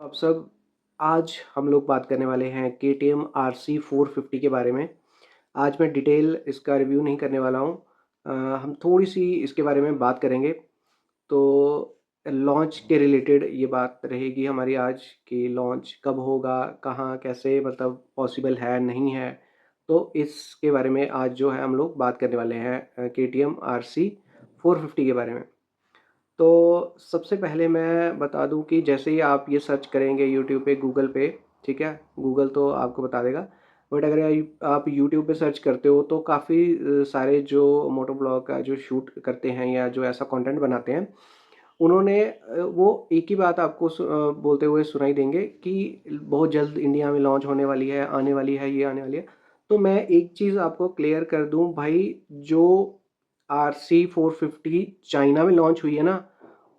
अब सब आज हम लोग बात करने वाले हैं KTM RC 450 के बारे में। आज मैं डिटेल इसका रिव्यू नहीं करने वाला हूँ। हम थोड़ी सी इसके बारे में बात करेंगे। तो लॉन्च के रिलेटेड ये बात रहेगी हमारी आज कि लॉन्च कब होगा, कहाँ, कैसे, मतलब पॉसिबल है, नहीं है। तो इसके बारे में आज जो है हम लोग बात करने वाले हैं KTM RC 450 के बारे में। तो सबसे पहले मैं बता दूं कि जैसे ही आप ये सर्च करेंगे यूट्यूब पे, गूगल पे, ठीक है, गूगल तो आपको बता देगा। बट अगर आप यूट्यूब पे सर्च करते हो तो काफ़ी सारे जो मोटो ब्लॉग का जो शूट करते हैं या जो ऐसा कंटेंट बनाते हैं, उन्होंने वो एक ही बात आपको बोलते हुए सुनाई देंगे कि बहुत जल्द इंडिया में लॉन्च होने वाली है, आने वाली है, ये आने वाली है। तो मैं एक चीज़ आपको क्लियर कर दूं भाई, जो RC 450 चाइना में लॉन्च हुई है ना,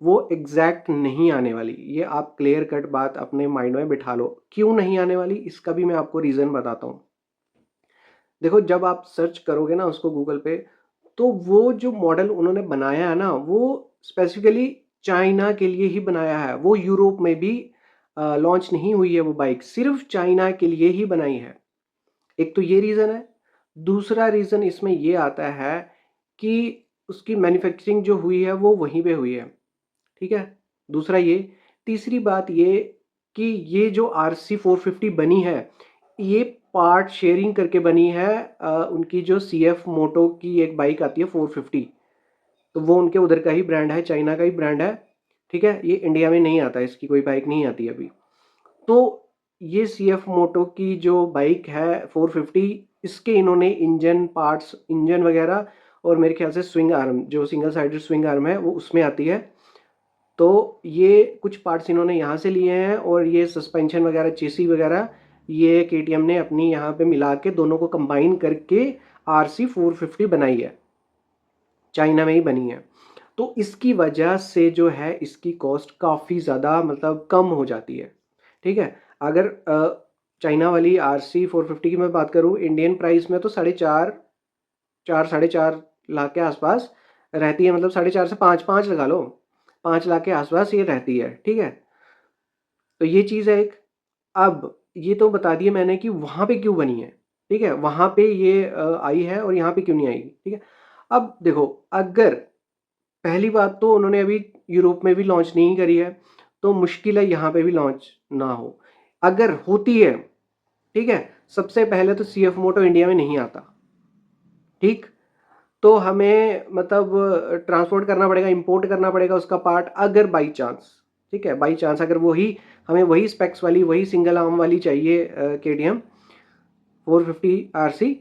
वो एग्जैक्ट नहीं आने वाली। ये आप क्लियर कट बात अपने माइंड में बिठा लो। क्यों नहीं आने वाली, इसका भी मैं आपको रीज़न बताता हूँ। देखो, जब आप सर्च करोगे ना उसको गूगल पे, तो वो जो मॉडल उन्होंने बनाया है ना, वो स्पेसिफिकली चाइना के लिए ही बनाया है। वो यूरोप में भी लॉन्च नहीं हुई है। वो बाइक सिर्फ चाइना के लिए ही बनाई है। एक तो ये रीज़न है। दूसरा रीज़न इसमें ये आता है कि उसकी मैन्युफैक्चरिंग जो हुई है वो वहीं पे हुई है, ठीक है। दूसरा ये, तीसरी बात ये कि ये जो RC 450 बनी है, ये पार्ट शेयरिंग करके बनी है। उनकी जो CF मोटो की एक बाइक आती है 450, तो वो उनके उधर का ही ब्रांड है, चाइना का ही ब्रांड है, ठीक है। ये इंडिया में नहीं आता, इसकी कोई बाइक नहीं आती अभी। तो ये CF मोटो की जो बाइक है 450, इसके इन्होंने इंजन पार्ट्स, इंजन वगैरह, और मेरे ख्याल से स्विंग आर्म, जो सिंगल साइडेड स्विंग आर्म है, वो उसमें आती है। तो ये कुछ पार्ट्स इन्होंने यहाँ से लिए हैं, और ये सस्पेंशन वगैरह, चेसी वगैरह, ये KTM ने अपनी यहाँ पे मिला के दोनों को कंबाइन करके RC 450 बनाई है। चाइना में ही बनी है। तो इसकी वजह से जो है इसकी कॉस्ट काफ़ी ज़्यादा, मतलब कम हो जाती है, ठीक है। अगर चाइना वाली RC 450 की मैं बात करूँ, इंडियन प्राइस में तो 4.5 लाख के आसपास रहती है। मतलब 4.5 से 5 लगा लो, 5 लाख के आसपास ये रहती है, ठीक है। तो ये चीज़ है एक। अब ये तो बता दिया मैंने कि वहाँ पे क्यों बनी है, ठीक है, वहाँ पे ये आई है और यहाँ पे क्यों नहीं आएगी, ठीक है। अब देखो, अगर पहली बात तो उन्होंने अभी यूरोप में भी लॉन्च नहीं करी है, तो मुश्किल है यहाँ पे भी लॉन्च ना हो। अगर होती है, ठीक है, सबसे पहले तो CF मोटो इंडिया में नहीं आता, ठीक। तो हमें मतलब ट्रांसपोर्ट करना पड़ेगा, इंपोर्ट करना पड़ेगा उसका पार्ट, अगर बाई चांस, ठीक है, बाई चांस अगर वही हमें वही स्पेक्स वाली, वही सिंगल आर्म वाली चाहिए KTM 450 RC,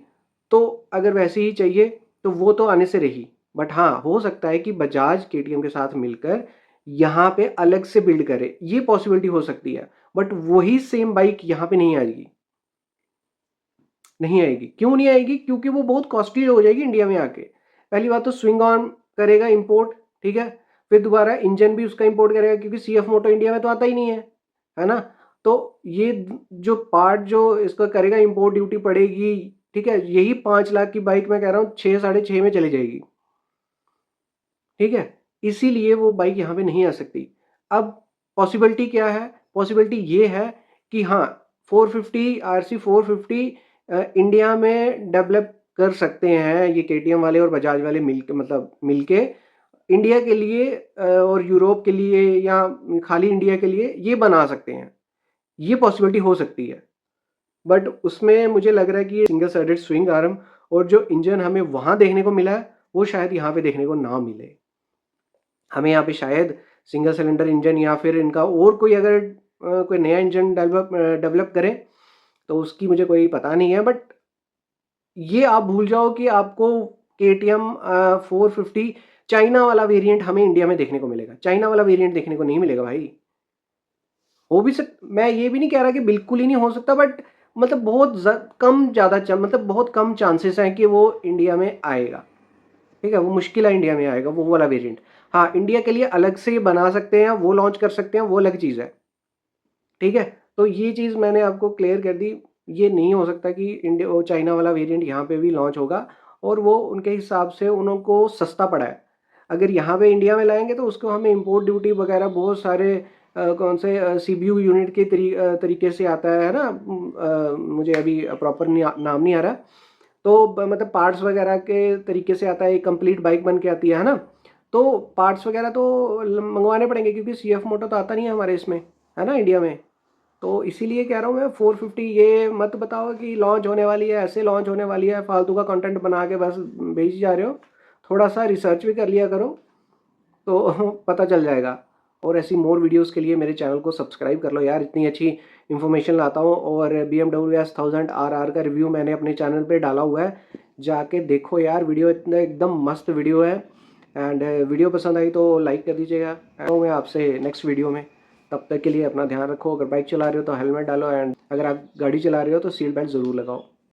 तो अगर वैसे ही चाहिए तो वो तो आने से रही। बट हाँ, हो सकता है कि बजाज KTM के साथ मिलकर यहाँ पे अलग से बिल्ड करे, ये पॉसिबिलिटी हो सकती है। बट वही सेम बाइक यहाँ पे नहीं आएगी, नहीं आएगी। क्यों नहीं आएगी? क्योंकि वो बहुत कॉस्टली हो जाएगी इंडिया में आके। पहली बात तो स्विंग ऑन करेगा इंपोर्ट, ठीक है। फिर दोबारा इंजन भी उसका इंपोर्ट करेगा, क्योंकि CF मोटो इंडिया में तो आता ही नहीं है ना। तो ये जो पार्ट जो इसका करेगा, इंपोर्ट ड्यूटी पड़ेगी, ठीक है। यही 5 लाख की बाइक मैं कह रहा हूँ 6 साढ़े 6 में चली जाएगी, ठीक है। इसीलिए वो बाइक यहाँ पे नहीं आ सकती। अब पॉसिबिलिटी क्या है? पॉसिबिलिटी ये है कि हाँ, 450 RC 450 इंडिया में डेवलप कर सकते हैं ये KTM वाले और बजाज वाले मिलके, मतलब मिलके इंडिया के लिए और यूरोप के लिए, या खाली इंडिया के लिए ये बना सकते हैं। ये पॉसिबिलिटी हो सकती है। बट उसमें मुझे लग रहा है कि ये सिंगल साइडेड स्विंग आर्म और जो इंजन हमें वहाँ देखने को मिला है, वो शायद यहाँ पे देखने को ना मिले। हमें यहाँ पे शायद सिंगल सिलेंडर इंजन, या फिर इनका और कोई अगर कोई नया इंजन डेवलप करें, तो उसकी मुझे कोई पता नहीं है। बट ये आप भूल जाओ कि आपको KTM 450 चाइना वाला वेरिएंट हमें इंडिया में देखने को मिलेगा। चाइना वाला वेरिएंट देखने को नहीं मिलेगा भाई। हो भी मैं ये भी नहीं कह रहा कि बिल्कुल ही नहीं हो सकता, बट मतलब मतलब बहुत कम चांसेस हैं कि वो इंडिया में आएगा, ठीक है। वो मुश्किल है इंडिया में आएगा वो वाला वेरिएंट। हाँ, इंडिया के लिए अलग से बना सकते हैं, वो लॉन्च कर सकते हैं, वो अलग चीज़ है, ठीक है। तो ये चीज़ मैंने आपको क्लियर कर दी। ये नहीं हो सकता कि इंडिया वो चाइना वाला वेरिएंट यहाँ पे भी लॉन्च होगा, और वो उनके हिसाब से उनको सस्ता पड़ा है। अगर यहाँ पे इंडिया में लाएंगे तो उसको हमें इंपोर्ट ड्यूटी वगैरह बहुत सारे कौन से CPU यूनिट के तरीके से आता है ना, मुझे अभी प्रॉपर नाम नहीं आ रहा। तो मतलब पार्ट्स वगैरह के तरीके से आता है, एक कंप्लीट बाइक बन के आती है ना। तो पार्ट्स वगैरह तो मंगवाने पड़ेंगे, क्योंकि CF मोटो तो आता नहीं है हमारे इसमें, है ना, इंडिया में। तो इसीलिए कह रहा हूँ मैं 450, ये मत बताओ कि लॉन्च होने वाली है, ऐसे लॉन्च होने वाली है, फालतू का कंटेंट बना के बस भेज जा रहे हो। थोड़ा सा रिसर्च भी कर लिया करो, तो पता चल जाएगा। और ऐसी मोर वीडियोस के लिए मेरे चैनल को सब्सक्राइब कर लो यार, इतनी अच्छी इन्फॉर्मेशन लाता हूँ। और BMW S1000 RR का रिव्यू मैंने अपने चैनल पे डाला हुआ है, जाके देखो यार, वीडियो इतना एकदम मस्त वीडियो है। एंड वीडियो पसंद आई तो लाइक कर दीजिएगा। मैं आपसे नेक्स्ट वीडियो में, तब तक के लिए अपना ध्यान रखो। अगर बाइक चला रहे हो तो हेलमेट डालो, एंड अगर आप गाड़ी चला रहे हो तो सीट बेल्ट ज़रूर लगाओ।